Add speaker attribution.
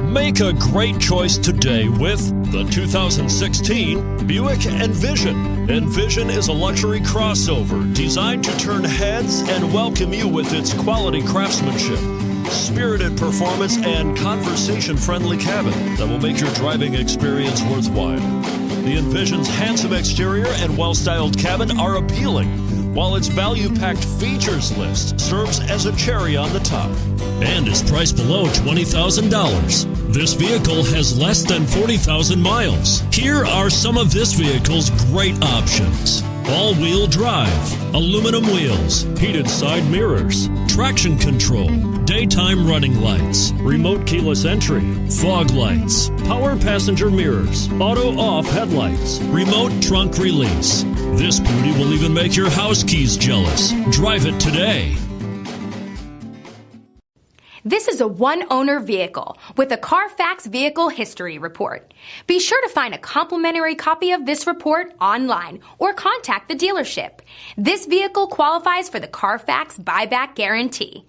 Speaker 1: Make a great choice today with the 2016 Buick Envision. Envision is a luxury crossover designed to turn heads and welcome you with its quality craftsmanship, spirited performance, and conversation-friendly cabin that will make your driving experience worthwhile. The Envision's handsome exterior and well-styled cabin are appealing, while its value-packed features list serves as a cherry on the top and is priced below $20,000. This vehicle has less than 40,000 miles. Here are some of this vehicle's great options: all-wheel drive, aluminum wheels, heated side mirrors, traction control, daytime running lights, remote keyless entry, fog lights, power passenger mirrors, auto-off headlights, remote trunk release. This beauty will even make your house keys jealous. Drive it today.
Speaker 2: This is a one-owner vehicle with a Carfax Vehicle History Report. Be sure to find a complimentary copy of this report online or contact the dealership. This vehicle qualifies for the Carfax Buyback Guarantee.